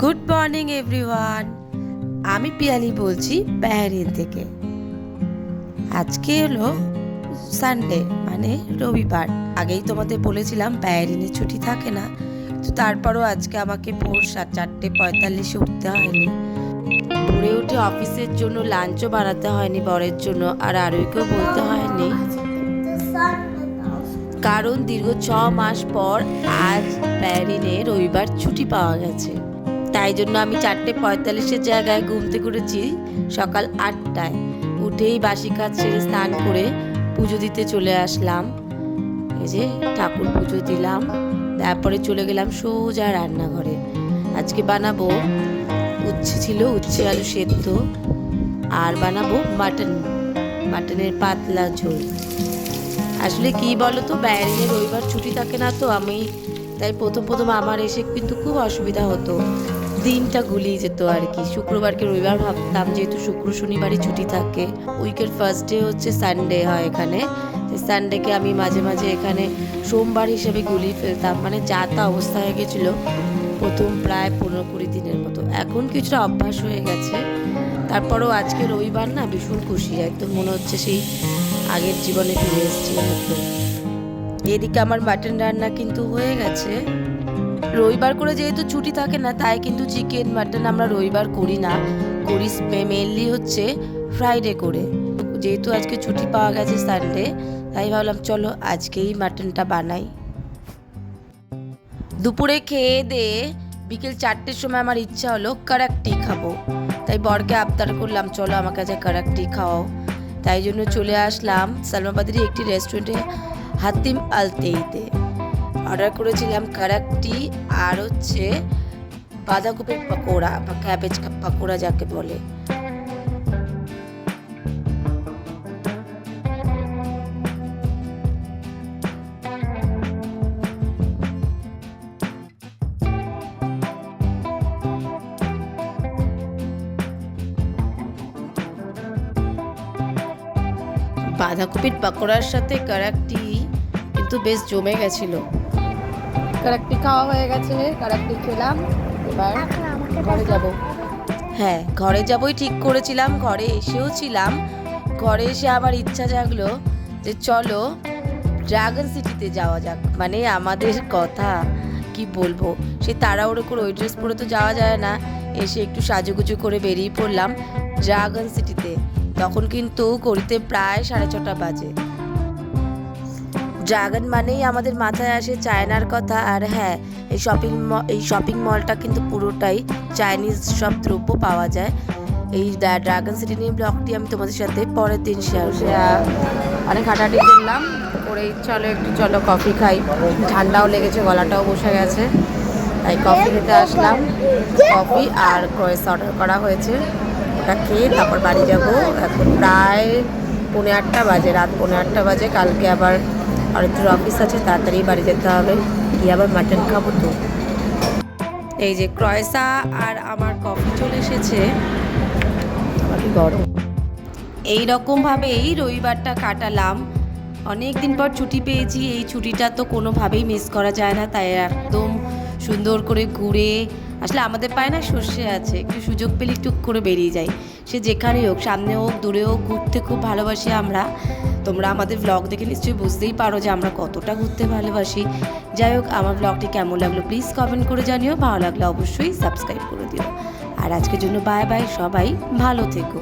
Good morning everyone, আমি পিয়ালি বলছি বাহরিন থেকে। আজকে হলো সানডে মানে রবিবার। আগেই তোমাদের বলেছিলাম বাহরিনে ছুটি থাকে না, তো তারপরও আজকে আমাকে ভোর 4:45 উঠতে হয়নি। ভোরে উঠে অফিসের জন্য লাঞ্চও বানাতে হয়নি বরের জন্য, আর আরোকেও বলতে হয়নি, কারণ দীর্ঘ 6 মাস পর আজ বাহরিনে রবিবার ছুটি পাওয়া গেছে। তাই জন্য আমি 4:45 জায়গায় ঘুম থেকে উঠেছি সকাল 8টায়। উঠেই বাসি কাজ সেরে স্নান করে পুজো দিতে চলে আসলাম। এই যে ঠাকুর পুজো দিলাম, তারপরে চলে গেলাম সোজা রান্নাঘরে। আজকে বানাবো উচ্ছে আলু সেদ্ধ, আর বানাবো মাটনের পাতলা ঝোল। আসলে কি বলো তো, বাহরিনে রবিবার ছুটি থাকে না, তো আমি তাই প্রথম আমার এসে কিন্তু খুব অসুবিধা হতো, দিনটা গুলিয়ে যেত আর কি। শুক্রবারকে রবিবার ভাবতাম, যেহেতু শুক্র শনিবারই ছুটি থাকে। উইকের ফার্স্ট ডে হচ্ছে সানডে হয় এখানে, সানডেকে আমি মাঝে মাঝে এখানে সোমবার হিসেবে গুলিয়ে ফেলতাম। মানে যা তা অবস্থা হয়ে গেছিলো প্রথম প্রায় 15-20 দিনের মতো। এখন কিছুটা অভ্যাস হয়ে গেছে, তারপরেও আজকে রবিবার না, ভীষণ খুশি, একদম মনে হচ্ছে সেই আগের জীবনে ফিরে এসেছি একদম। এদিকে আমার মাটন রান্না কিন্তু হয়ে গেছে। রবিবার করে যেহেতু ছুটি থাকে না, তাই কিন্তু চিকেন মাটন আমরা রবিবার করি না, করি মেনলি হচ্ছে ফ্রাইডে করে। যেহেতু আজকে ছুটি পাওয়া গেছে সানডে, তাই ভাবলাম চলো আজকেই মাটনটা বানাই। দুপুরে খেয়ে দিয়ে বিকেল 4টের সময় আমার ইচ্ছা হলো কারাকটি খাবো, তাই বরকে আবদার করলাম চলো আমাকে আজ কারাকটি খাওয়াও। তাই জন্য চলে আসলাম সালমাবাদেরই একটি রেস্টুরেন্টে, হাতিম আলতেইতে। অর্ডার করেছিলাম কারাকটি আর হচ্ছে বাঁধাকপির পকোড়া বা ক্যাবেজ পকোড়া যাকে বলে। বাঁধাকপির পকোড়ার সাথে কারাকটি কিন্তু বেশ জমে গেছিল। কারাকটি খাওয়া হয়ে গেছে, কারাকটি খেলাম, এবার ঘরে যাব। হ্যাঁ, ঘরে যাবই ঠিক করেছিলাম, ঘরে এসেও ছিলাম। ঘরে এসে আবার ইচ্ছা জাগলো যে চলো ড্রাগন সিটিতে যাওয়া যাক। মানে আমাদের কথা কি বলবো, সে তাড়াহুড়ো করে ওই ড্রেস পরে তো যাওয়া যায় না, এসে একটু সাজুগুজু করে বেরিয়ে পড়লাম ড্রাগন সিটিতে। তখন কিন্তু ঘড়িতে প্রায় 6:30 বাজে। ড্রাগন মানেই আমাদের মাথায় আসে চায়নার কথা। আর হ্যাঁ, এই শপিং মলটা কিন্তু পুরোটাই চাইনিজ সব দ্রব্য পাওয়া যায়। এই ড্রাগন সিটি নিয়ে ব্লগটি আমি তোমাদের সাথে পরের দিন শেয়ার। অনেক হাঁটাহাঁটি করলাম, করেই চলো কফি খাই। ঠান্ডাও লেগেছে, গলাটাও বসে গেছে, তাই কফি খেতে আসলাম। কফি আর ক্রয়েস অর্ডার করা হয়েছে, ওটা খেয়ে তারপর বাড়ি যাব। এখন প্রায় 8:45 বাজে, রাত 8:45 বাজে। কালকে আবার আরেকটুর অফিস আছে, তাড়াতাড়ি বাড়ি যেতে হবে, গিয়ে আবার মাটন খাবো। তো এই যে ক্রয়েসা আর আমার কফি চলে এসেছে, গরম। এইরকমভাবেই রবিবারটা কাটালাম। অনেক দিন পর ছুটি পেয়েছি, এই ছুটিটা তো কোনোভাবেই মিস করা যায় না, তাই একদম সুন্দর করে ঘুরে আসলে আমাদের পায়ে না সর্ষে আছে, একটু সুযোগ পেলে একটু করে বেরিয়ে যাই, সে যেখানেই হোক, সামনে হোক দূরে হোক, ঘুরতে খুব ভালোবাসি আমরা। তোমরা আমাদের ব্লগ দেখে নিশ্চয়ই বুঝতেই পারো যে আমরা কতটা ঘুরতে ভালোবাসি। যাই হোক, আমার ব্লগটি কেমন লাগলো প্লিজ কমেন্ট করে জানিও, ভালো লাগলে অবশ্যই সাবস্ক্রাইব করে দিও। আর আজকের জন্য বাই বাই, সবাই ভালো থেকো।